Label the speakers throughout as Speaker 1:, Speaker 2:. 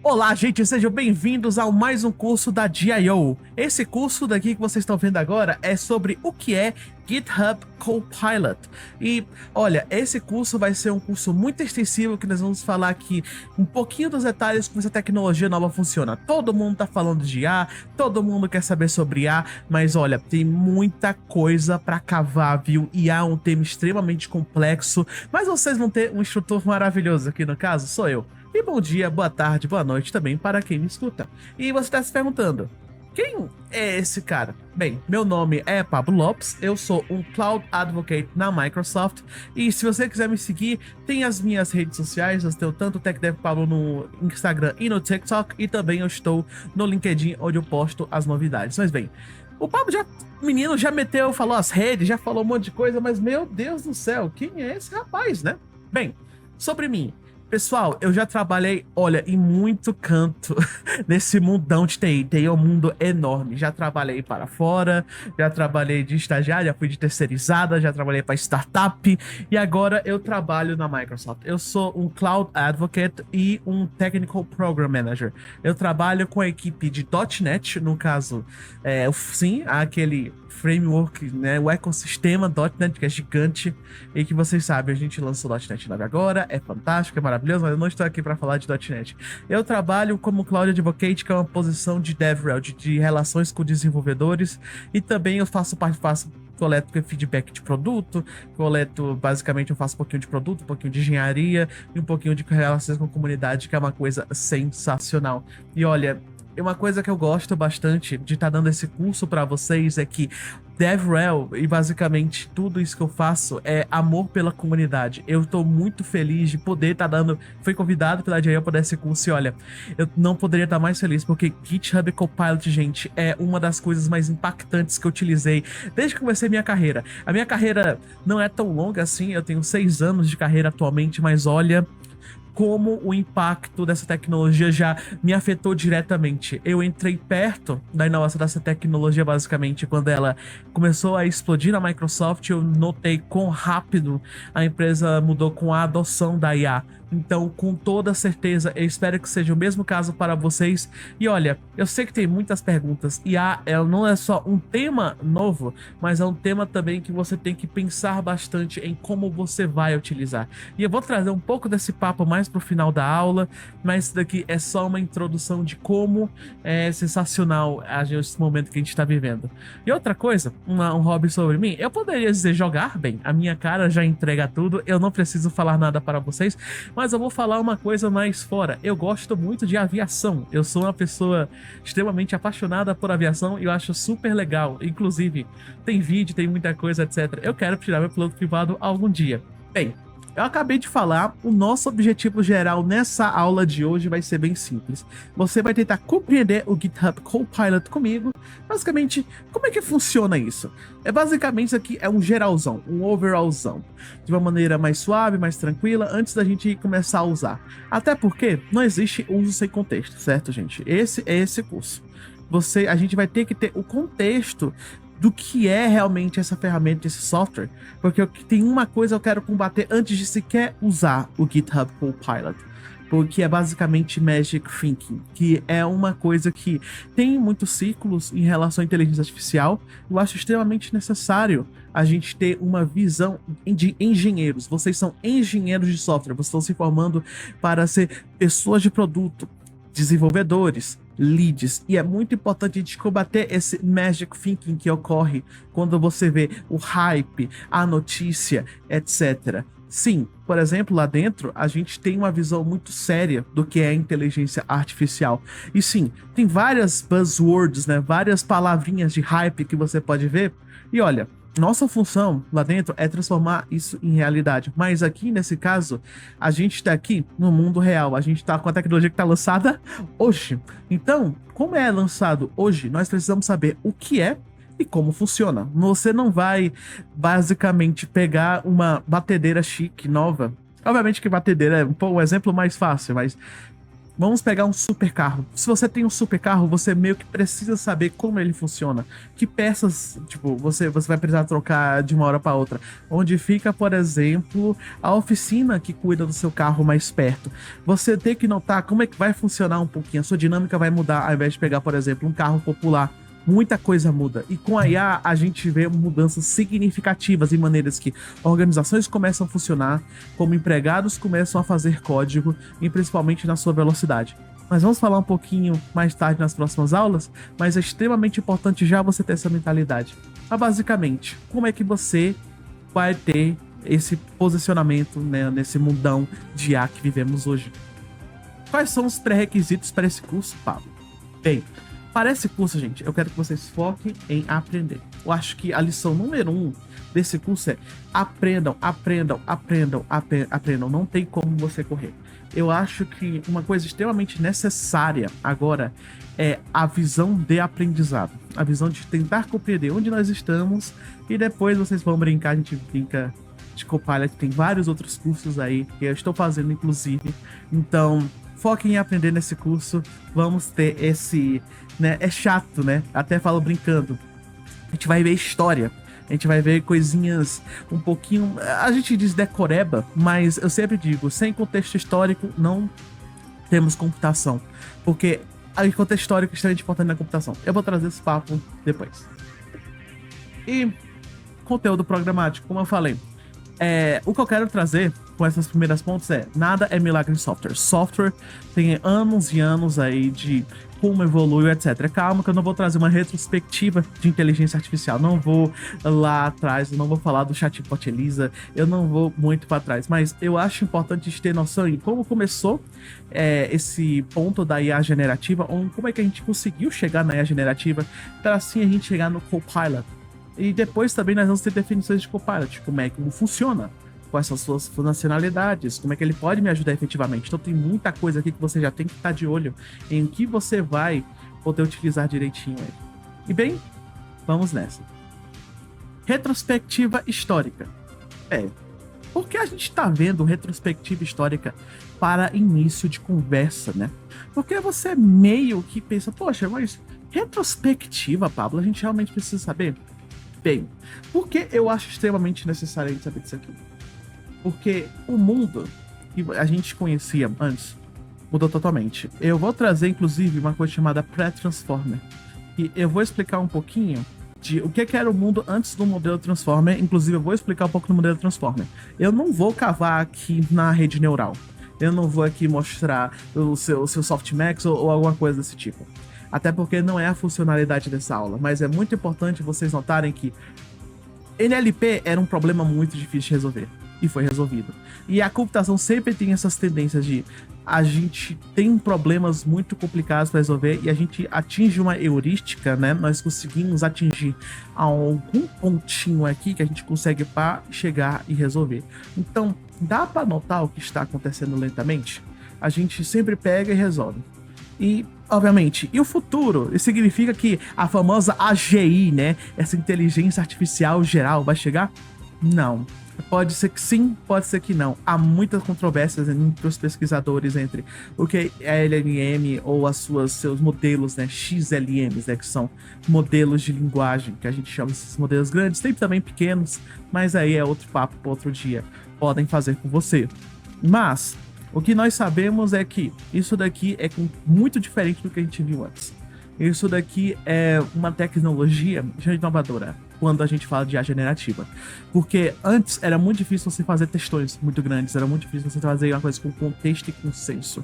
Speaker 1: Olá, gente, sejam bem-vindos a mais um curso da GIO. Esse curso daqui que vocês estão vendo agora é sobre o que é GitHub Copilot. E, olha, esse curso vai ser um curso muito extensivo que nós vamos falar aqui um pouquinho dos detalhes como essa tecnologia nova funciona. Todo mundo tá falando de IA, todo mundo quer saber sobre IA, mas olha, tem muita coisa pra cavar, viu? IA é um tema extremamente complexo, mas vocês vão ter um instrutor maravilhoso aqui, no caso, sou eu. E bom dia, boa tarde, boa noite também para quem me escuta. E você está se perguntando, quem é esse cara? Bem, meu nome é Pablo Lopes, eu sou um Cloud Advocate na Microsoft, e se você quiser me seguir, tem as minhas redes sociais, eu tenho tanto o TechDev Pablo no Instagram e no TikTok, e também eu estou no LinkedIn, onde eu posto as novidades. Mas bem, o Pablo menino já meteu, falou as redes, já falou um monte de coisa, mas meu Deus do céu, quem é esse rapaz, né? Bem, sobre mim. Pessoal, eu já trabalhei, olha, em muito canto nesse mundão de TI. TI é um mundo enorme. Já trabalhei para fora, já trabalhei de estagiário, já fui de terceirizada, já trabalhei para startup e agora eu trabalho na Microsoft. Eu sou um Cloud Advocate e um Technical Program Manager. Eu trabalho com a equipe de .NET, no caso, sim, aquele framework, né, o ecossistema .NET, que é gigante e que vocês sabem, a gente lançou o .NET 9 agora, é fantástico, é maravilhoso, mas eu não estou aqui para falar de .NET. Eu trabalho como Cloud Advocate, que é uma posição de DevRel, de relações com desenvolvedores, e também eu coleto feedback de produto, basicamente eu faço um pouquinho de produto, um pouquinho de engenharia e um pouquinho de relações com a comunidade, que é uma coisa sensacional. E olha, uma coisa que eu gosto bastante de estar dando esse curso para vocês é que DevRel e basicamente tudo isso que eu faço é amor pela comunidade. Eu tô muito feliz de poder estar fui convidado pela GIO para dar esse curso e olha, eu não poderia estar mais feliz porque GitHub Copilot, gente, é uma das coisas mais impactantes que eu utilizei desde que comecei minha carreira. A minha carreira não é tão longa assim, eu tenho 6 anos de carreira atualmente, mas olha como o impacto dessa tecnologia já me afetou diretamente. Eu entrei perto da inovação dessa tecnologia, basicamente, quando ela começou a explodir na Microsoft. Eu notei quão rápido a empresa mudou com a adoção da IA. Então, com toda certeza, eu espero que seja o mesmo caso para vocês. E olha, eu sei que tem muitas perguntas. IA, ela não é só um tema novo, mas é um tema também que você tem que pensar bastante em como você vai utilizar. E eu vou trazer um pouco desse papo mais pro final da aula, mas isso daqui é só uma introdução de como é sensacional esse momento que a gente está vivendo. E outra coisa, um hobby sobre mim, eu poderia dizer jogar bem. A minha cara já entrega tudo, eu não preciso falar nada para vocês, mas eu vou falar uma coisa mais fora. Eu gosto muito de aviação. Eu sou uma pessoa extremamente apaixonada por aviação e eu acho super legal. Inclusive, tem vídeo, tem muita coisa, etc. Eu quero tirar meu piloto privado algum dia. Bem, eu acabei de falar, o nosso objetivo geral nessa aula de hoje vai ser bem simples. Você vai tentar compreender o GitHub Copilot comigo. Basicamente, como é que funciona isso? Basicamente isso aqui é um geralzão, um overallzão. De uma maneira mais suave, mais tranquila, antes da gente começar a usar. Até porque não existe uso sem contexto, certo, gente? Esse é esse curso. A gente vai ter que ter o contexto do que é realmente essa ferramenta, esse software, porque tem uma coisa que eu quero combater antes de sequer usar o GitHub Copilot, porque é basicamente Magic Thinking, que é uma coisa que tem muitos ciclos em relação à inteligência artificial. Eu acho extremamente necessário a gente ter uma visão de engenheiros. Vocês são engenheiros de software, vocês estão se formando para ser pessoas de produto, desenvolvedores, leads, e é muito importante a gente combater esse magic thinking que ocorre quando você vê o hype, a notícia, etc. Sim, por exemplo, lá dentro a gente tem uma visão muito séria do que é inteligência artificial. E sim, tem várias buzzwords, né? Várias palavrinhas de hype que você pode ver. E olha, nossa função lá dentro é transformar isso em realidade. Mas aqui, nesse caso, a gente está aqui no mundo real. A gente está com a tecnologia que está lançada hoje. Então, como é lançado hoje, nós precisamos saber o que é e como funciona. Você não vai, basicamente, pegar uma batedeira chique, nova. Obviamente que batedeira é um exemplo mais fácil, mas Vamos pegar um super carro. Se você tem um super carro, você meio que precisa saber como ele funciona. Que peças, tipo, você vai precisar trocar de uma hora para outra. Onde fica, por exemplo, a oficina que cuida do seu carro mais perto. Você tem que notar como é que vai funcionar um pouquinho. A sua dinâmica vai mudar ao invés de pegar, por exemplo, um carro popular. Muita coisa muda. E com a IA, a gente vê mudanças significativas em maneiras que organizações começam a funcionar, como empregados começam a fazer código, e principalmente na sua velocidade. Mas vamos falar um pouquinho mais tarde nas próximas aulas, mas é extremamente importante já você ter essa mentalidade. Mas basicamente, como é que você vai ter esse posicionamento, né, nesse mundão de IA que vivemos hoje? Quais são os pré-requisitos para esse curso, Pablo? Bem, para esse curso, gente, eu quero que vocês foquem em aprender. Eu acho que a lição número 1 desse curso é aprendam, aprendam, aprendam, aprendam. Não tem como você correr. Eu acho que uma coisa extremamente necessária agora é a visão de aprendizado. A visão de tentar compreender onde nós estamos e depois vocês vão brincar, a gente brinca de Copilot, tem vários outros cursos aí que eu estou fazendo, inclusive. Então, foquem em aprender nesse curso. Vamos ter esse, né? É chato, né? Até falo brincando. A gente vai ver história. A gente vai ver coisinhas um pouquinho. A gente diz decoreba, mas eu sempre digo: sem contexto histórico, não temos computação. Porque o contexto histórico é extremamente importante na computação. Eu vou trazer esse papo depois. E conteúdo programático, como eu falei. O que eu quero trazer com essas primeiras pontos é: nada é milagre em software. Software tem anos e anos aí de como evoluiu, etc. Calma que eu não vou trazer uma retrospectiva de inteligência artificial. Não vou lá atrás, eu não vou falar do chatbot Elisa, eu não vou muito para trás. Mas eu acho importante a gente ter noção em como começou esse ponto da IA generativa, ou como é que a gente conseguiu chegar na IA generativa, para assim a gente chegar no Copilot. E depois também nós vamos ter definições de Copilot, como funciona, quais são as suas funcionalidades, como é que ele pode me ajudar efetivamente. Então tem muita coisa aqui que você já tem que estar de olho em que você vai poder utilizar direitinho ele. E bem, vamos nessa. Retrospectiva histórica. Por que a gente está vendo retrospectiva histórica para início de conversa, né? Porque você meio que pensa, poxa, mas retrospectiva, Pablo, a gente realmente precisa saber? Bem, por que eu acho extremamente necessário a gente saber disso aqui? Porque o mundo que a gente conhecia antes mudou totalmente. Eu vou trazer, inclusive, uma coisa chamada pré-transformer. E eu vou explicar um pouquinho de o que era o mundo antes do modelo Transformer. Inclusive, eu vou explicar um pouco do modelo Transformer. Eu não vou cavar aqui na rede neural. Eu não vou aqui mostrar o seu softmax ou alguma coisa desse tipo. Até porque não é a funcionalidade dessa aula, mas é muito importante vocês notarem que NLP era um problema muito difícil de resolver, e foi resolvido. E a computação sempre tem essas tendências de a gente tem problemas muito complicados para resolver e a gente atinge uma heurística, né? Nós conseguimos atingir algum pontinho aqui que a gente consegue para chegar e resolver. Então, dá para notar o que está acontecendo lentamente? A gente sempre pega e resolve. E, obviamente, e o futuro? Isso significa que a famosa AGI, né? Essa inteligência artificial geral vai chegar? Não. Pode ser que sim, pode ser que não. Há muitas controvérsias entre os pesquisadores entre o que é LLM ou seus modelos, né, XLMs, né, que são modelos de linguagem, que a gente chama esses modelos grandes, tem também pequenos, mas aí é outro papo para outro dia. Podem fazer com você. Mas o que nós sabemos é que isso daqui é muito diferente do que a gente viu antes. Isso daqui é uma tecnologia já inovadora quando a gente fala de IA generativa. Porque antes era muito difícil você fazer textões muito grandes, era muito difícil você fazer uma coisa com contexto e consenso.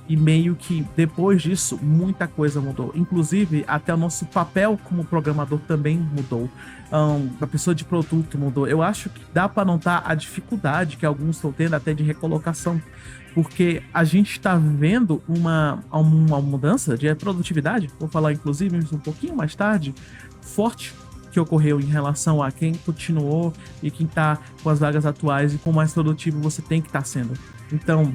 Speaker 1: E meio que depois disso, muita coisa mudou. Inclusive, até o nosso papel como programador também mudou. A pessoa de produto mudou. Eu acho que dá para notar a dificuldade que alguns estão tendo até de recolocação. Porque a gente está vendo uma mudança de produtividade, vou falar inclusive um pouquinho mais tarde, forte, que ocorreu em relação a quem continuou e quem está com as vagas atuais e quão mais produtivo você tem que estar sendo. Então,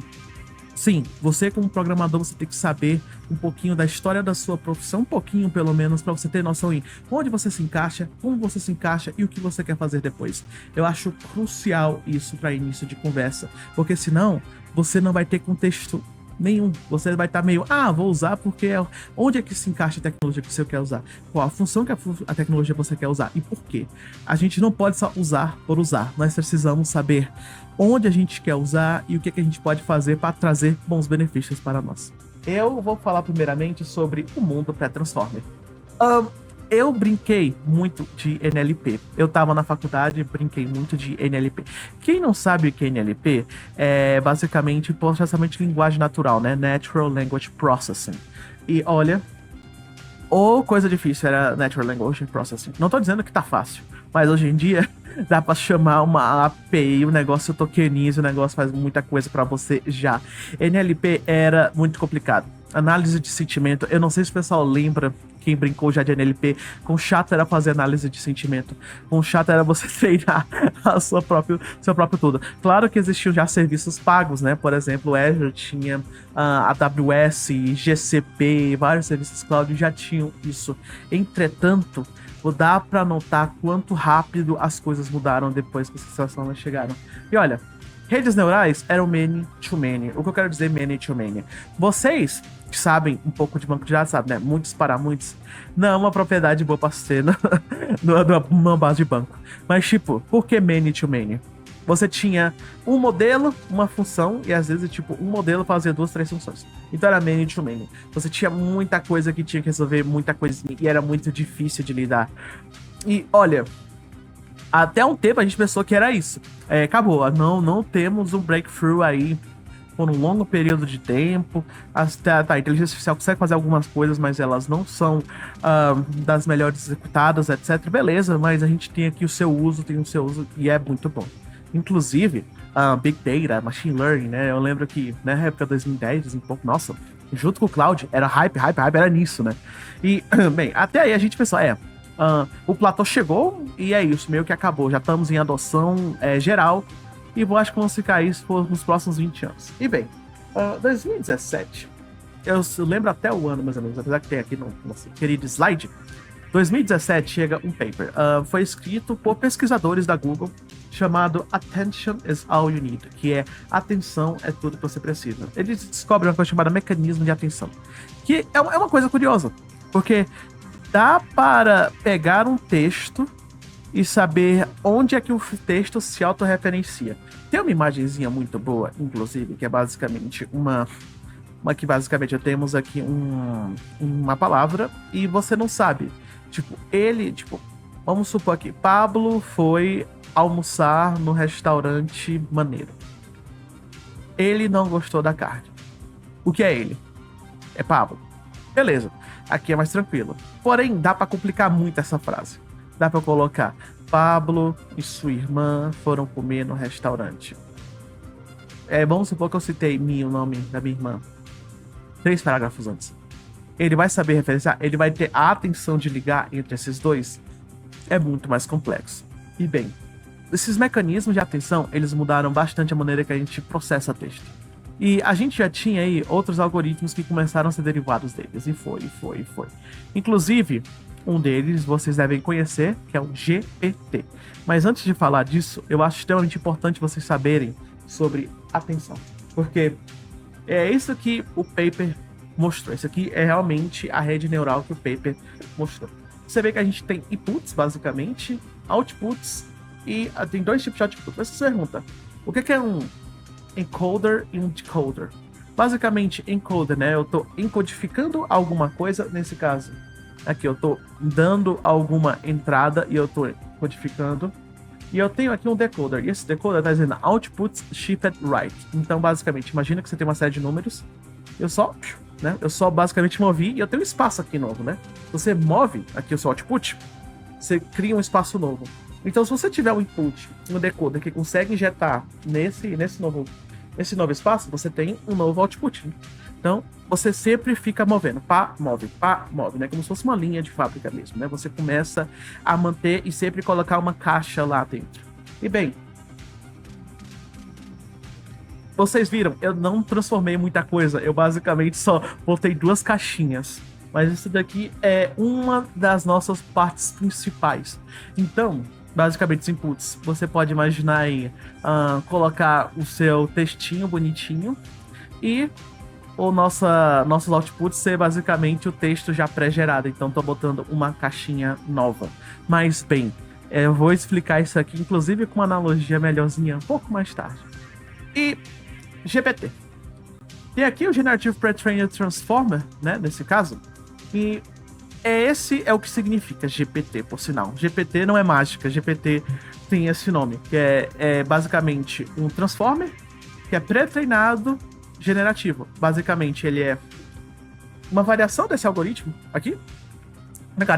Speaker 1: sim, você como programador, você tem que saber um pouquinho da história da sua profissão, um pouquinho pelo menos, para você ter noção em onde você se encaixa, como você se encaixa e o que você quer fazer depois. Eu acho crucial isso para início de conversa, porque senão você não vai ter contexto Nenhum. Você vai estar meio, vou usar porque onde é que se encaixa a tecnologia que você quer usar? Qual a função que a tecnologia você quer usar e por quê? A gente não pode só usar por usar. Nós precisamos saber onde a gente quer usar e o que, que a gente pode fazer para trazer bons benefícios para nós. Eu vou falar primeiramente sobre o mundo pré-transformer. Eu brinquei muito de NLP. Eu tava na faculdade, brinquei muito de NLP. Quem não sabe o que é NLP, é basicamente processamento de linguagem natural, né? Natural Language Processing. E olha, coisa difícil era Natural Language Processing. Não tô dizendo que tá fácil, mas hoje em dia dá pra chamar uma API, o negócio tokeniza, o negócio faz muita coisa pra você já. NLP era muito complicado. Análise de sentimento, eu não sei se o pessoal lembra, quem brincou já de NLP, com chato era fazer análise de sentimento, com chato era você treinar seu próprio tudo. Claro que existiam já serviços pagos, né? Por exemplo, o Azure tinha AWS, GCP, vários serviços cloud já tinham isso. Entretanto, dá para notar quanto rápido as coisas mudaram depois que essas transformações chegaram. E olha, redes neurais eram many to many. O que eu quero dizer many to many? Vocês que sabem um pouco de banco de dados, sabem, né? Muitos para muitos. Não é uma propriedade boa para ser numa base de banco. Mas, tipo, por que many to many? Você tinha um modelo, uma função, e às vezes, tipo, um modelo fazia 2, 3 funções. Então era many to many. Você tinha muita coisa que tinha que resolver, muita coisinha, e era muito difícil de lidar. E, olha, até um tempo a gente pensou que era isso. Acabou, não temos um breakthrough aí por um longo período de tempo. A inteligência artificial consegue fazer algumas coisas, mas elas não são das melhores executadas, etc. Beleza, mas a gente tem aqui o seu uso, e é muito bom. Inclusive, Big Data, Machine Learning, né? Eu lembro que na época de 2010, um pouco, nossa, junto com o Cloud, era hype, era nisso, né? E, bem, até aí a gente pensou, o platô chegou e é isso, meio que acabou. Já estamos em adoção geral e acho que vamos ficar isso nos próximos 20 anos. E bem, 2017, eu lembro até o ano mais ou menos, apesar que tem aqui no nosso querido slide. 2017 chega um paper, foi escrito por pesquisadores da Google, chamado Attention is All You Need, que é atenção é tudo que você precisa. Eles descobrem uma coisa chamada mecanismo de atenção, que é uma coisa curiosa, porque dá para pegar um texto e saber onde é que o texto se autorreferencia. Tem uma imagenzinha muito boa, inclusive, que é basicamente uma que basicamente temos aqui uma palavra e você não sabe. Vamos supor aqui, Pablo foi almoçar no restaurante maneiro. Ele não gostou da carne. O que é ele? É Pablo. Beleza, aqui é mais tranquilo. Porém, dá pra complicar muito essa frase. Dá pra colocar, Pablo e sua irmã foram comer no restaurante. Vamos supor que eu citei o nome da minha irmã 3 parágrafos antes. Ele vai saber referenciar? Ele vai ter a atenção de ligar entre esses dois? É muito mais complexo. E bem, esses mecanismos de atenção, eles mudaram bastante a maneira que a gente processa texto. E a gente já tinha aí outros algoritmos que começaram a ser derivados deles. E foi. Inclusive, um deles vocês devem conhecer, que é o GPT. Mas antes de falar disso, eu acho extremamente importante vocês saberem sobre atenção. Porque é isso que o paper mostrou. Isso aqui é realmente a rede neural que o paper mostrou. Você vê que a gente tem inputs, basicamente, outputs, e tem 2 tipos de output. Mas você pergunta, o que é um encoder e um decoder? Basicamente, encoder, né? Eu tô encodificando alguma coisa, nesse caso. Aqui eu tô dando alguma entrada e eu tô codificando. E eu tenho aqui um decoder. E esse decoder tá dizendo outputs shifted right. Então, basicamente, imagina que você tem uma série de números. Eu só basicamente movi e eu tenho um espaço aqui novo, né? Você move aqui o seu output, você cria um espaço novo. Então, se você tiver um input, um decoder que consegue injetar nesse novo espaço, você tem um novo output. Então, você sempre fica movendo. Pá, move, né? Como se fosse uma linha de fábrica mesmo, né? Você começa a manter e sempre colocar uma caixa lá dentro. E bem, vocês viram, eu não transformei muita coisa. Eu basicamente só botei 2 caixinhas. Mas isso daqui é uma das nossas partes principais. Então, basicamente, os inputs. Você pode imaginar aí, colocar o seu textinho bonitinho e nossos outputs ser basicamente o texto já pré-gerado. Então tô botando uma caixinha nova. Mas bem, eu vou explicar isso aqui, inclusive com uma analogia melhorzinha um pouco mais tarde. E GPT. Tem aqui o Generative Pre-trained Transformer, né, nesse caso. E esse é o que significa GPT, por sinal. GPT não é mágica, GPT tem esse nome, que é basicamente um transformer que é pré-treinado generativo. Basicamente, ele é uma variação desse algoritmo aqui,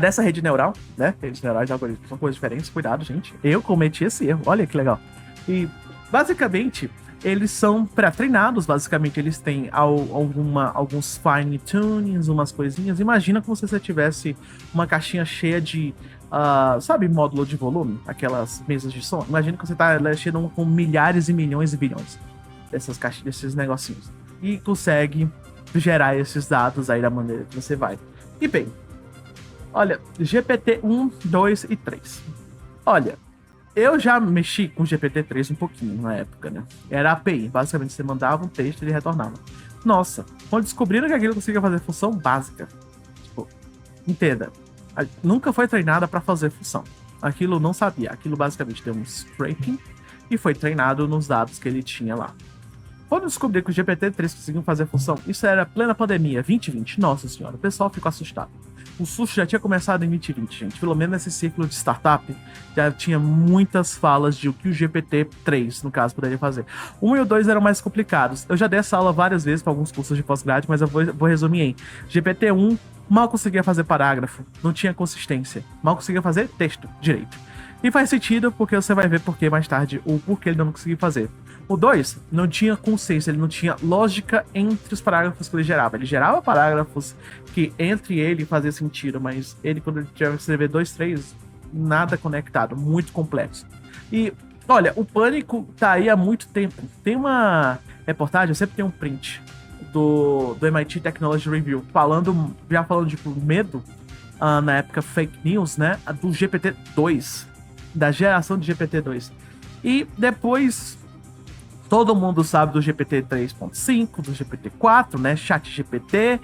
Speaker 1: dessa rede neural, né? Redes neurais e algoritmos são coisas diferentes, cuidado, gente. Eu cometi esse erro, olha que legal. E, basicamente, eles são pré-treinados, basicamente, eles têm alguns fine-tunings, umas coisinhas. Imagina como se você tivesse uma caixinha cheia de, sabe, módulo de volume? Aquelas mesas de som. Imagina que você tá mexendo com milhares e milhões e bilhões dessas caixinhas, desses negocinhos. E consegue gerar esses dados aí da maneira que você vai. E bem, olha, GPT 1, 2 e 3. Olha, eu já mexi com GPT-3 um pouquinho na época, né? Era API. Basicamente, você mandava um texto e ele retornava. Nossa, quando descobriram que aquilo conseguia fazer função básica, tipo, entenda, nunca foi treinada para fazer função. Aquilo não sabia. Aquilo basicamente deu um scraping e foi treinado nos dados que ele tinha lá. Quando descobri que o GPT-3 conseguiu fazer função, isso era plena pandemia, 2020. Nossa senhora, o pessoal ficou assustado. O susto já tinha começado em 2020, gente. Pelo menos nesse ciclo de startup, já tinha muitas falas de o que o GPT-3, no caso, poderia fazer. O 1 e o 2 eram mais complicados. Eu já dei essa aula várias vezes para alguns cursos de pós-grade, mas eu vou resumir em GPT-1 mal conseguia fazer parágrafo, não tinha consistência. Mal conseguia fazer texto direito. E faz sentido, porque você vai ver porque mais tarde o porquê ele não conseguia fazer. O 2 não tinha consciência, ele não tinha lógica entre os parágrafos que ele gerava. Ele gerava parágrafos que entre ele fazia sentido, mas ele, quando ele tinha que escrever 2, 3, nada conectado, muito complexo. E, olha, o pânico tá aí há muito tempo. Tem uma reportagem, eu sempre tenho um print do MIT Technology Review, já falando de medo, na época fake news, né, do GPT-2, da geração de GPT-2. E depois todo mundo sabe do GPT 3.5, do GPT 4, né? ChatGPT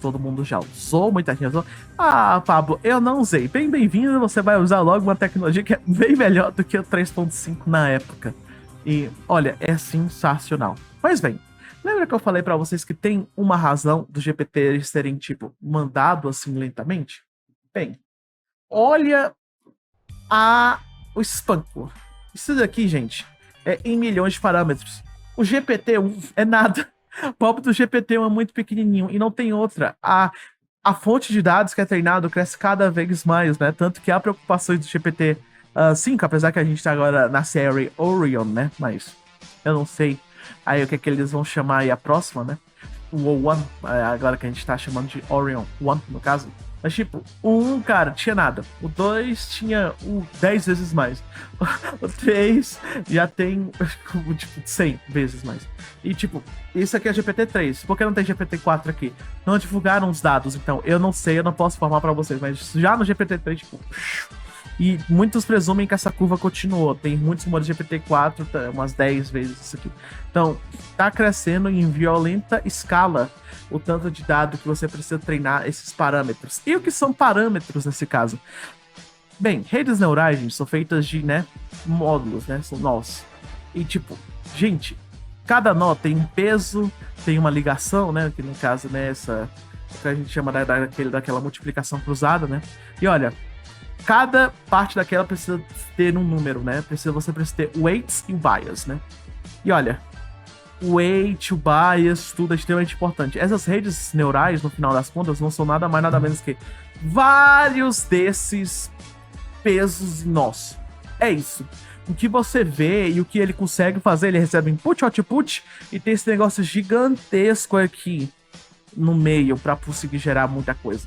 Speaker 1: todo mundo já usou, muita gente usou. Ah, Pablo, eu não usei. Bem-vindo, você vai usar logo uma tecnologia que é bem melhor do que o 3.5 na época. E, olha, é sensacional. Pois bem, lembra que eu falei pra vocês que tem uma razão do GPT eles serem, tipo, mandado assim lentamente? Bem, olha o espanco. Isso daqui, gente, é em milhões de parâmetros. O GPT-1 é nada. O pobre do GPT-1 é muito pequenininho e não tem outra. A fonte de dados que é treinado cresce cada vez mais, né? Tanto que há preocupações do GPT-5, apesar que a gente tá agora na série Orion, né? Mas eu não sei aí o que é que eles vão chamar aí a próxima, né? O One, agora que a gente tá chamando de Orion One, no caso. Mas, tipo, o 1, cara, tinha nada. O 2 tinha 10 vezes mais. O 3 já tem, tipo, 100 vezes mais. E, tipo, isso aqui é GPT-3. Por que não tem GPT-4 aqui? Não divulgaram os dados, então. Eu não sei, eu não posso informar pra vocês. Mas já no GPT-3, tipo... E muitos presumem que essa curva continuou. Tem muitos rumores de GPT-4, umas 10 vezes isso aqui. Então, tá crescendo em violenta escala o tanto de dado que você precisa treinar esses parâmetros. E o que são parâmetros nesse caso? Bem, redes neurais, gente, são feitas de, né, módulos, né, são nós. E, tipo, gente, cada nó tem um peso, tem uma ligação, né, que no caso, né, essa que a gente chama daquela multiplicação cruzada, né. E olha, cada parte daquela precisa ter um número, né? Você precisa ter weights e bias, né? E olha, o weight, o bias, tudo é extremamente importante. Essas redes neurais, no final das contas, não são nada mais, nada menos que vários desses pesos nós. É isso. O que você vê e o que ele consegue fazer, ele recebe input, output, e tem esse negócio gigantesco aqui no meio para conseguir gerar muita coisa.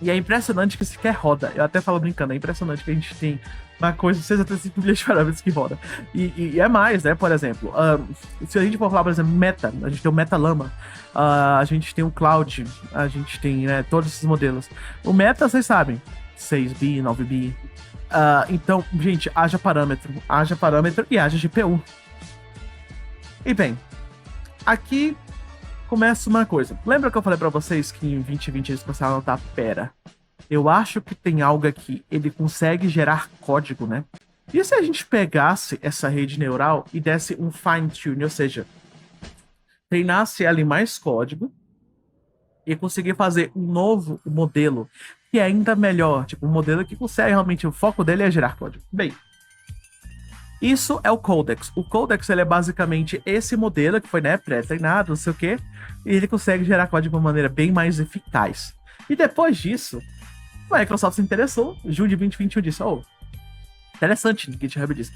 Speaker 1: E é impressionante que sequer roda. Eu até falo brincando, é impressionante que a gente tem uma coisa de 6 até 5 milhões de parâmetros que roda. E é mais, né? Por exemplo, se a gente for falar, por exemplo, Meta, a gente tem o Meta Llama, a gente tem o Cloud, a gente tem, né, todos esses modelos. O Meta, vocês sabem, 6B, 9B. Então, gente, haja parâmetro e haja GPU. E bem, aqui começa uma coisa. Lembra que eu falei pra vocês que em 2020 eles começaram a notar, pera, eu acho que tem algo aqui, ele consegue gerar código, né? E se a gente pegasse essa rede neural e desse um fine-tune, ou seja, treinasse ela em mais código e conseguir fazer um novo modelo que é ainda melhor, tipo, um modelo que consegue realmente, o foco dele é gerar código. Bem, isso é o Codex. O Codex, ele é basicamente esse modelo que foi, né, pré-treinado, não sei o quê, e ele consegue gerar código de uma maneira bem mais eficaz. E depois disso, a Microsoft se interessou, junho de 2021 disse, oh, interessante, o GitHub disse,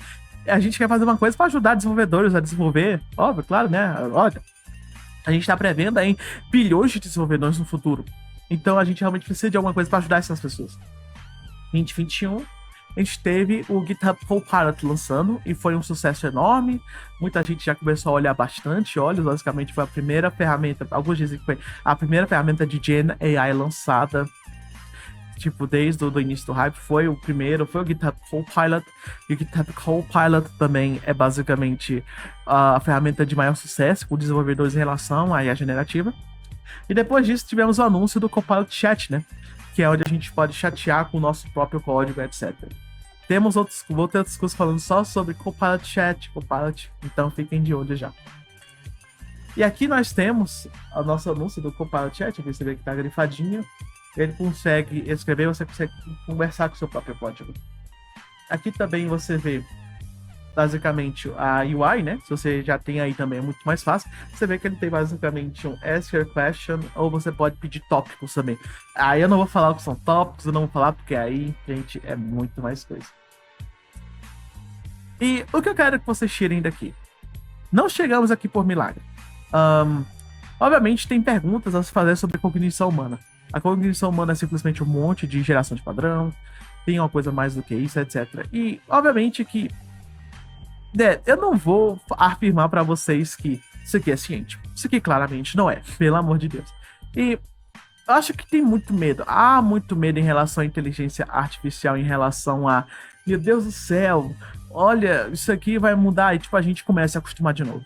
Speaker 1: a gente quer fazer uma coisa para ajudar desenvolvedores a desenvolver, óbvio, claro, né, olha, a gente tá prevendo aí bilhões de desenvolvedores no futuro, então a gente realmente precisa de alguma coisa para ajudar essas pessoas. 2021, a gente teve o GitHub Copilot lançando e foi um sucesso enorme. Muita gente já começou a olhar bastante olhos. Basicamente foi a primeira ferramenta, alguns dizem que foi a primeira ferramenta de Gen AI lançada, tipo, desde o início do hype. Foi o primeiro, foi o GitHub Copilot. E o GitHub Copilot também é basicamente a ferramenta de maior sucesso com desenvolvedores em relação à IA generativa. E depois disso tivemos o anúncio do Copilot Chat, né? Que é onde a gente pode chatear com o nosso próprio código, etc. Temos outros cursos falando só sobre Copilot Chat, Copilot, então fiquem de olho já. E aqui nós temos o nosso anúncio do Copilot Chat, aqui você vê que tá grifadinho. Ele consegue escrever, você consegue conversar com o seu próprio código. Aqui também você vê basicamente a UI, né? Se você já tem aí também é muito mais fácil. Você vê que ele tem basicamente um Ask Your Question, ou você pode pedir tópicos também. Aí eu não vou falar o que são tópicos, eu não vou falar porque aí, gente, é muito mais coisa. E o que eu quero que vocês tirem daqui? Não chegamos aqui por milagre. Obviamente tem perguntas a se fazer sobre cognição humana. A cognição humana é simplesmente um monte de geração de padrão, tem uma coisa mais do que isso, etc. E obviamente que eu não vou afirmar pra vocês que isso aqui é ciente. Isso aqui claramente não é, pelo amor de Deus. E eu acho que tem muito medo. Há muito medo em relação à inteligência artificial, em relação a, meu Deus do céu, olha, isso aqui vai mudar e tipo a gente começa a acostumar de novo.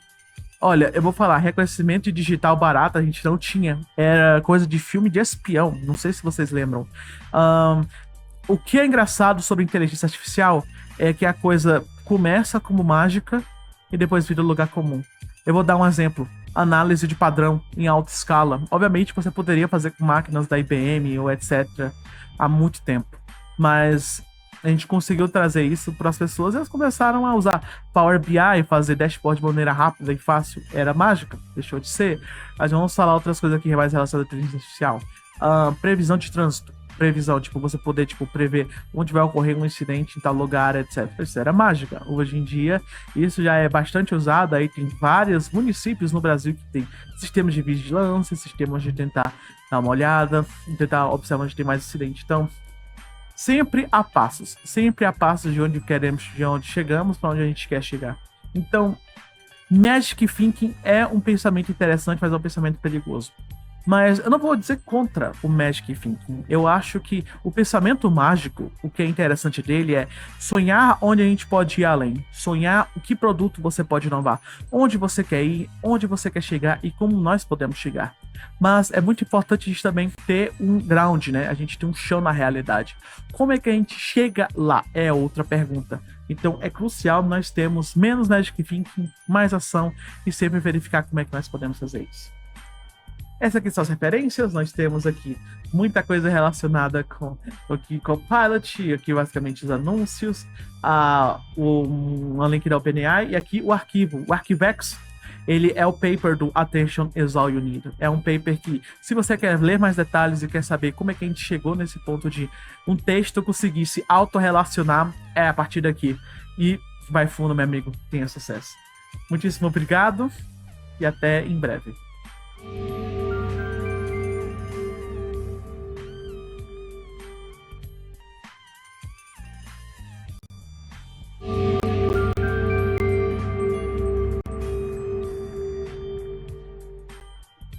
Speaker 1: Olha, eu vou falar, reconhecimento digital barato a gente não tinha. Era coisa de filme de espião, não sei se vocês lembram. O que é engraçado sobre inteligência artificial é que a coisa começa como mágica e depois vira lugar comum. Eu vou dar um exemplo. Análise de padrão em alta escala. Obviamente você poderia fazer com máquinas da IBM ou etc. há muito tempo. Mas a gente conseguiu trazer isso para as pessoas e elas começaram a usar Power BI, fazer dashboard de maneira rápida e fácil. Era mágica? Deixou de ser. Mas vamos falar outras coisas aqui mais relacionadas à inteligência artificial. Previsão de trânsito. Previsão, tipo, você poder, tipo, prever onde vai ocorrer um incidente em tal lugar, etc. Isso era mágica. Hoje em dia, isso já é bastante usado. Aí tem vários municípios no Brasil que tem sistemas de vigilância, sistemas de tentar dar uma olhada, tentar observar onde tem mais incidente. Então, sempre há passos de onde queremos, de onde chegamos para onde a gente quer chegar. Então, Magic Thinking é um pensamento interessante, mas é um pensamento perigoso. Mas eu não vou dizer contra o Magic Thinking. Eu acho que o pensamento mágico, o que é interessante dele é sonhar onde a gente pode ir além. Sonhar o que produto você pode inovar. Onde você quer ir, onde você quer chegar e como nós podemos chegar. Mas é muito importante a gente também ter um ground, né? A gente ter um chão na realidade. Como é que a gente chega lá? É outra pergunta. Então é crucial nós termos menos Magic Thinking, mais ação e sempre verificar como é que nós podemos fazer isso. Essas aqui são as referências, nós temos aqui muita coisa relacionada com o Copilot, aqui basicamente os anúncios, um link da OpenAI e aqui o arquivo, o Arquivex, ele é o paper do Attention is All You Need. É um paper que, se você quer ler mais detalhes e quer saber como é que a gente chegou nesse ponto de um texto conseguir se autorrelacionar, é a partir daqui. E vai fundo, meu amigo, tenha sucesso. Muitíssimo obrigado e até em breve.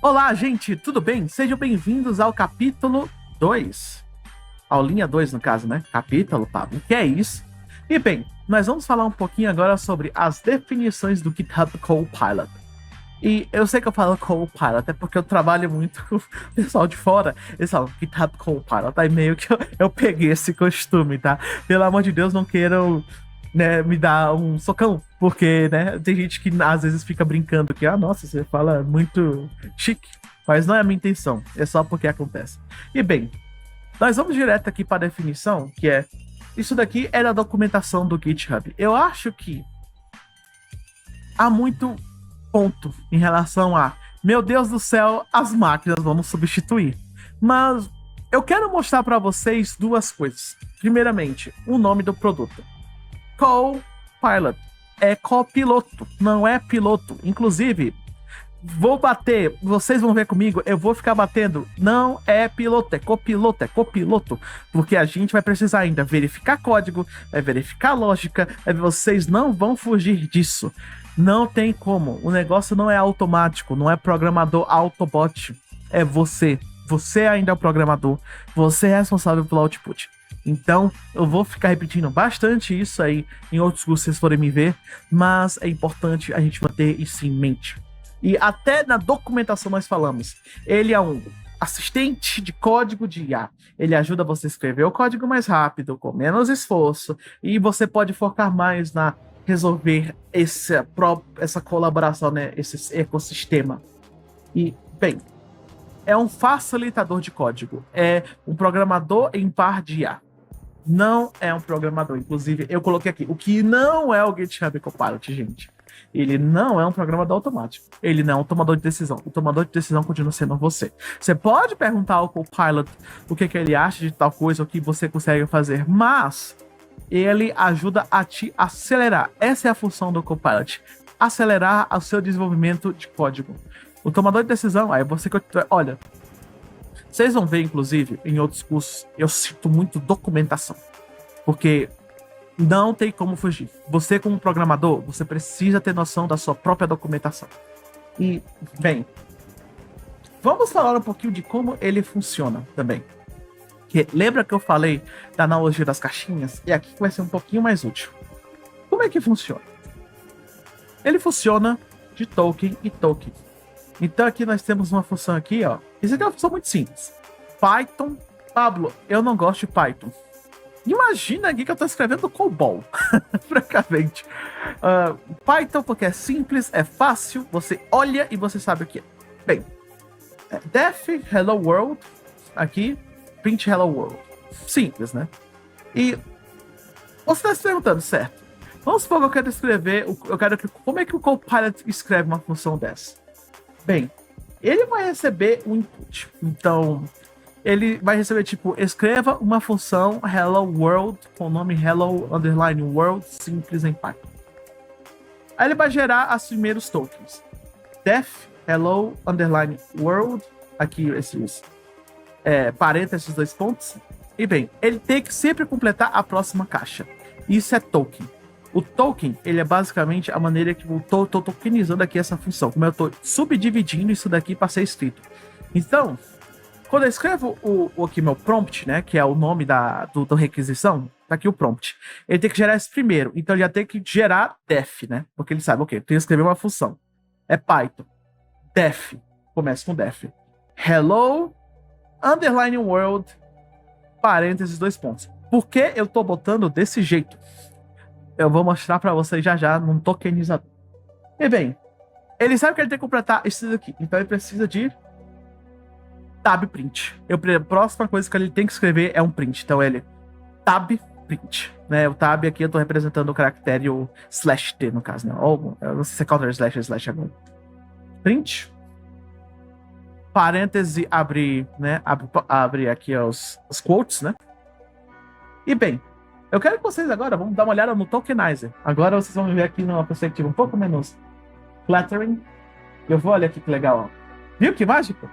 Speaker 1: Olá, gente, tudo bem? Sejam bem-vindos ao capítulo 2. Aulinha 2, no caso, né? Capítulo, Pablo. Que é isso? E bem, nós vamos falar um pouquinho agora sobre as definições do GitHub Copilot. E eu sei que eu falo Copilot, até porque eu trabalho muito com o pessoal de fora. Eles falam GitHub Copilot, aí meio que eu peguei esse costume, tá? Pelo amor de Deus, não queiram, né, me dar um socão, porque, né, tem gente que às vezes fica brincando que, nossa, você fala muito chique, mas não é a minha intenção, é só porque acontece. E bem, nós vamos direto aqui para a definição, que é, isso daqui é da documentação do GitHub. Eu acho que há muito ponto em relação a, meu Deus do céu, as máquinas vão nos substituir. Mas eu quero mostrar para vocês duas coisas. Primeiramente, o nome do produto. Copilot. É copiloto, não é piloto. Inclusive, vou bater, vocês vão ver comigo, eu vou ficar batendo. Não é piloto, é copiloto. Porque a gente vai precisar ainda verificar código, vai verificar lógica, vocês não vão fugir disso. Não tem como. O negócio não é automático, não é programador Autobot. É você. Você ainda é o programador. Você é responsável pelo output. Então, eu vou ficar repetindo bastante isso aí em outros cursos, vocês forem me ver. Mas é importante a gente manter isso em mente. E até na documentação nós falamos. Ele é um assistente de código de IA. Ele ajuda você a escrever o código mais rápido, com menos esforço. E você pode focar mais na resolver essa colaboração, né? Esse ecossistema. E, bem, é um facilitador de código. É um programador em par de IA. Não é um programador. Inclusive, eu coloquei aqui, o que não é o GitHub Copilot, gente. Ele não é um programador automático. Ele não é um tomador de decisão. O tomador de decisão continua sendo você. Você pode perguntar ao Copilot o que ele acha de tal coisa, o que você consegue fazer, mas ele ajuda a te acelerar. Essa é a função do Copilot. Acelerar o seu desenvolvimento de código. O tomador de decisão, aí você... Olha, vocês vão ver, inclusive, em outros cursos, eu cito muito documentação. Porque não tem como fugir. Você, como programador, você precisa ter noção da sua própria documentação. E, bem, vamos falar um pouquinho de como ele funciona também. Que, lembra que eu falei da analogia das caixinhas? E aqui vai ser um pouquinho mais útil. Como é que funciona? Ele funciona de token e token. Então aqui nós temos uma função aqui, ó. Isso aqui é uma função muito simples. Python. Pablo, eu não gosto de Python. Imagina aqui que eu estou escrevendo COBOL, francamente. Python porque é simples, é fácil, você olha e você sabe o que é. Bem, def hello world, aqui, print hello world. Simples, né? E você está se perguntando, certo? Vamos supor que eu quero escrever, como é que o Copilot escreve uma função dessa? Bem, ele vai receber um input, então ele vai receber, tipo, escreva uma função hello world com o nome hello underline world simples em Python. Aí ele vai gerar os primeiros tokens. Def hello underline world, aqui esses parênteses, 2 pontos. E bem, ele tem que sempre completar a próxima caixa. Isso é token. O token, ele é basicamente a maneira que eu tô tokenizando aqui essa função, como eu tô subdividindo isso daqui para ser escrito. Então, quando eu escrevo aqui meu prompt, né, que é o nome da requisição, tá aqui o prompt. Ele tem que gerar esse primeiro, então ele já tem que gerar def, né, porque ele sabe, ok, tem que escrever uma função. É Python. Def, começa com def. Hello, underline world, parênteses, 2 pontos. Por que eu tô botando desse jeito? Eu vou mostrar para vocês já num tokenizador. E bem, ele sabe que ele tem que completar isso daqui, então ele precisa de tab print. A próxima coisa que ele tem que escrever é um print. Então ele tab print, né? O tab aqui eu tô representando o caractere o /t no caso, né? Ou eu não sei se é counter slash agora. Print. Parêntese abre, né? Abre aqui os quotes, né? E bem, eu quero que vocês agora vamos dar uma olhada no tokenizer. Agora vocês vão ver aqui numa perspectiva um pouco menos flattering. Eu vou olhar aqui que legal, ó. Viu que mágico?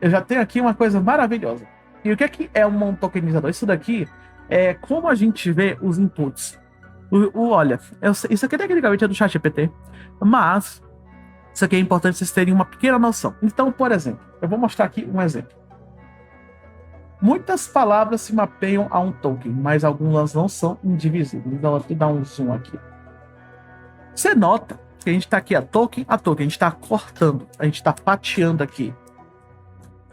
Speaker 1: Eu já tenho aqui uma coisa maravilhosa. E o que é um tokenizador? Isso daqui é como a gente vê os inputs. Olha, isso aqui tecnicamente é do ChatGPT, mas isso aqui é importante vocês terem uma pequena noção. Então, por exemplo, eu vou mostrar aqui um exemplo. Muitas palavras se mapeiam a um token, mas algumas não são indivisíveis. Então, eu vou dar um zoom aqui. Você nota que a gente tá aqui, token a token, a gente tá cortando, a gente tá fatiando aqui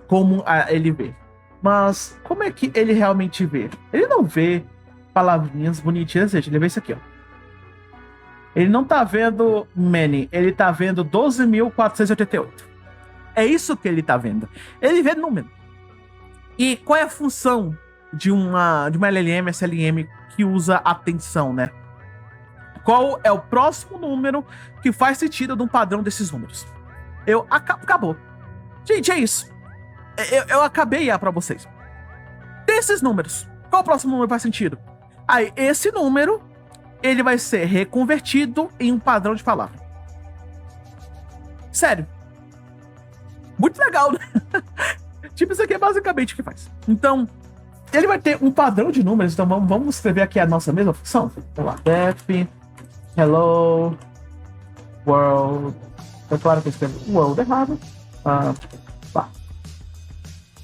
Speaker 1: como ele vê. Mas como é que ele realmente vê? Ele não vê palavrinhas bonitinhas, ele vê isso aqui, ó. Ele não tá vendo many, ele tá vendo 12.488. É isso que ele tá vendo. Ele vê número. E qual é a função de uma LLM, SLM que usa atenção, né? Qual é o próximo número que faz sentido de um padrão desses números? Acabou. Gente, é isso. Eu acabei pra vocês. Desses números, qual o próximo número faz sentido? Aí, esse número, ele vai ser reconvertido em um padrão de palavra. Sério. Muito legal, né? Tipo, isso aqui é basicamente o que faz. Então, ele vai ter um padrão de números. Então, vamos escrever aqui a nossa mesma função. Vamos lá. Def, hello, world. É claro que eu escrevo world errado.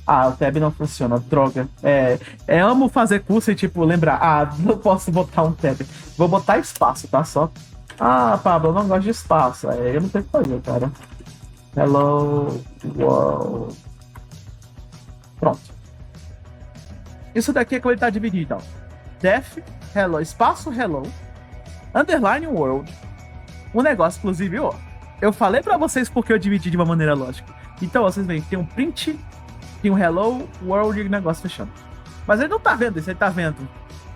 Speaker 1: O tab não funciona, droga. Amo fazer curso e, tipo, lembrar. Não posso botar um tab. Vou botar espaço, tá? Só. Pablo, eu não gosto de espaço. Eu não tenho o que fazer, cara. Hello, world. Pronto. Isso daqui é como ele tá dividido, então. Def, hello, espaço, hello, underline, world. Um negócio, inclusive, ó. Eu falei pra vocês porque eu dividi de uma maneira lógica. Então, vocês veem, tem um print, tem um hello, world e o negócio fechando. Mas ele não tá vendo isso, ele tá vendo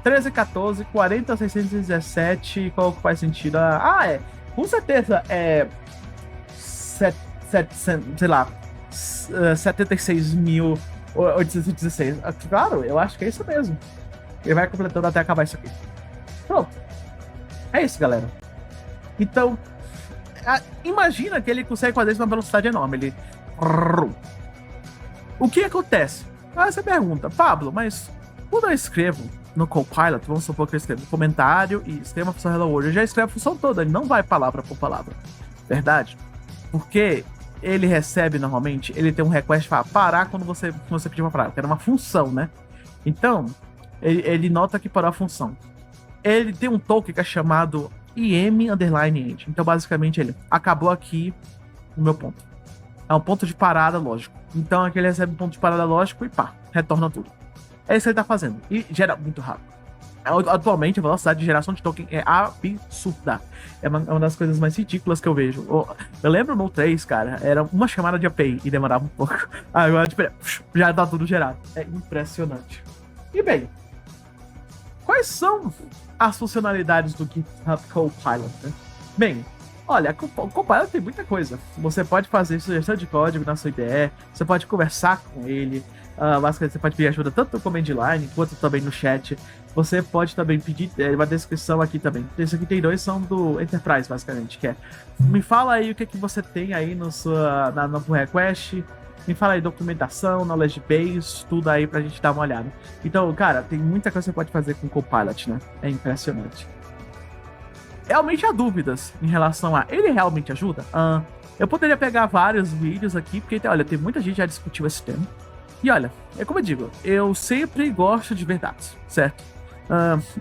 Speaker 1: 13, 14, 40, 617, qual que faz sentido? Com certeza, 76.816. Claro, eu acho que é isso mesmo. Ele vai completando até acabar isso aqui. Pronto. É isso, galera. Então, imagina que ele consegue fazer isso numa velocidade enorme. Ele... O que acontece? Você pergunta, Pablo, mas quando eu escrevo no Copilot, vamos supor que eu escrevo um comentário e escrevo uma função Hello World, eu já escrevo a função toda, ele não vai palavra por palavra. Verdade? Porque ele recebe normalmente, ele tem um request para parar quando você pedir pra parar, que era uma função, né? Então, ele nota que parou a função. Ele tem um token que é chamado IM_end. Então, basicamente, ele acabou aqui o meu ponto. É um ponto de parada lógico. Então, aqui ele recebe um ponto de parada lógico e retorna tudo. É isso que ele tá fazendo. E gera muito rápido. Atualmente, a velocidade de geração de token é absurda. É uma das coisas mais ridículas que eu vejo. Eu lembro no 3, cara, era uma chamada de API e demorava um pouco. Agora, tipo, já tá tudo gerado. É impressionante. E bem, quais são as funcionalidades do GitHub Copilot, né? Bem, olha, o Copilot tem muita coisa. Você pode fazer sugestão de código na sua IDE, você pode conversar com ele, basicamente você pode pedir ajuda tanto no command line quanto também no chat. Você pode também pedir uma descrição aqui também. Esse aqui tem dois, são do Enterprise, basicamente, que é: me fala aí o que você tem aí no pull request, me fala aí documentação, knowledge base, tudo aí pra gente dar uma olhada. Então, cara, tem muita coisa que você pode fazer com o Copilot, né? É impressionante. Realmente há dúvidas em relação a ele realmente ajuda? Eu poderia pegar vários vídeos aqui, porque, olha, tem muita gente que já discutiu esse tema. E olha, é como eu digo, eu sempre gosto de verdades, certo?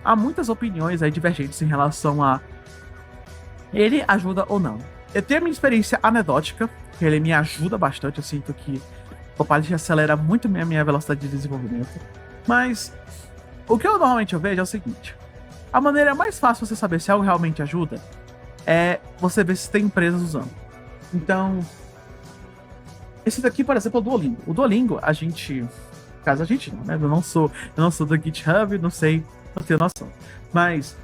Speaker 1: Há muitas opiniões aí divergentes em relação a ele ajuda ou não. Eu tenho a minha experiência anedótica, que ele me ajuda bastante, eu sinto que o Copilot acelera muito a minha velocidade de desenvolvimento. Mas o que eu normalmente vejo é o seguinte: a maneira mais fácil de você saber se algo realmente ajuda é você ver se tem empresas usando. Então, esse daqui, por exemplo, é o Duolingo. O Duolingo, a gente... Caso a gente não, né? Eu não sou do GitHub, não sei, não tenho noção. Mas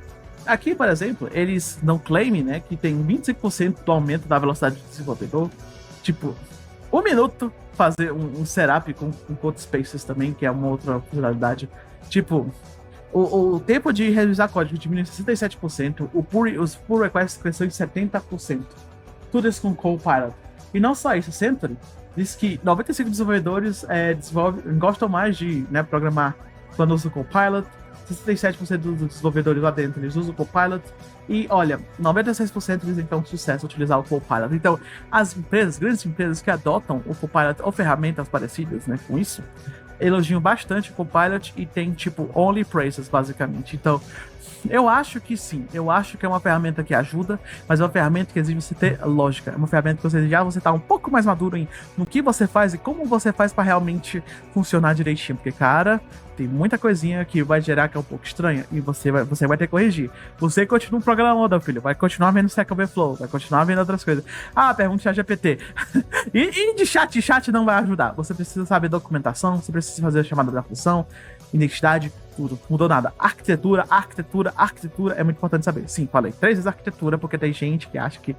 Speaker 1: aqui, por exemplo, eles não claimem, né, que tem 25% do aumento da velocidade do desenvolvedor. Tipo, 1 minuto fazer um setup com code spaces também, que é uma outra funcionalidade. Tipo, o tempo de revisar código diminui em 67%, os pull requests cresceu em 70%. Tudo isso com o Copilot. E não só isso, a Sentry diz que 95% dos desenvolvedores gostam mais de, né, programar quando usam o Copilot. 67% dos desenvolvedores lá dentro eles usam o Copilot. E olha, 96% dizem que é um sucesso utilizar o Copilot. Então, as empresas, grandes empresas que adotam o Copilot ou ferramentas parecidas, né, com isso, elogiam bastante o Copilot e tem, tipo, only praises, basicamente. Então, Eu acho que sim. Eu acho que é uma ferramenta que ajuda, mas é uma ferramenta que exige você ter lógica. É uma ferramenta que você tá um pouco mais maduro no que você faz e como você faz pra realmente funcionar direitinho. Porque, cara, tem muita coisinha que vai gerar que é um pouco estranha e você vai ter que corrigir. Você continua programando, filho. Vai continuar vendo Stack Overflow, vai continuar vendo outras coisas. Ah, pergunta chat GPT. e de chat não vai ajudar. Você precisa saber documentação, você precisa fazer a chamada da função, identidade, tudo. Mudou nada. Arquitetura é muito importante saber. Sim, falei 3 vezes arquitetura, porque tem gente que acha que,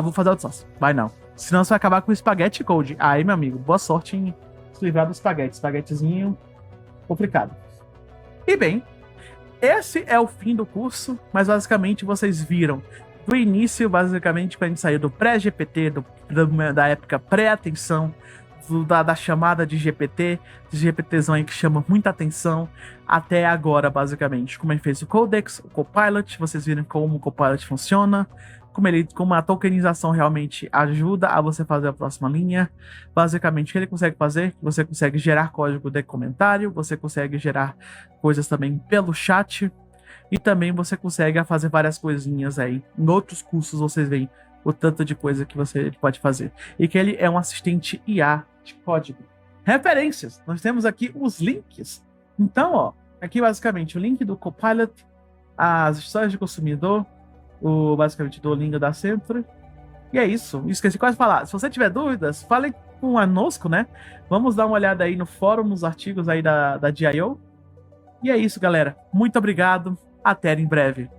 Speaker 1: vou fazer outsourcing. Vai não. Senão você vai acabar com o Spaghetti Code. Aí, meu amigo, boa sorte em se livrar do espaguete. Espaguetezinho complicado. E bem, esse é o fim do curso, mas basicamente vocês viram do início, basicamente, quando a gente saiu do pré-GPT, da época pré-atenção, da chamada de GPT, GPTzão aí que chama muita atenção, até agora, basicamente. Como ele fez o Codex, o Copilot, vocês viram como o Copilot funciona, como a tokenização realmente ajuda a você fazer a próxima linha. Basicamente, o que ele consegue fazer? Você consegue gerar código de comentário, você consegue gerar coisas também pelo chat, e também você consegue fazer várias coisinhas aí. Em outros cursos vocês veem o tanto de coisa que você pode fazer. E que ele é um assistente IA de código. Referências. Nós temos aqui os links. Então, ó, aqui basicamente o link do Copilot, as histórias de consumidor, basicamente do Duolingo da Centro. E é isso. Esqueci quase de falar. Se você tiver dúvidas, fale conosco, né? Vamos dar uma olhada aí no fórum, nos artigos aí da DIO. E é isso, galera. Muito obrigado. Até em breve.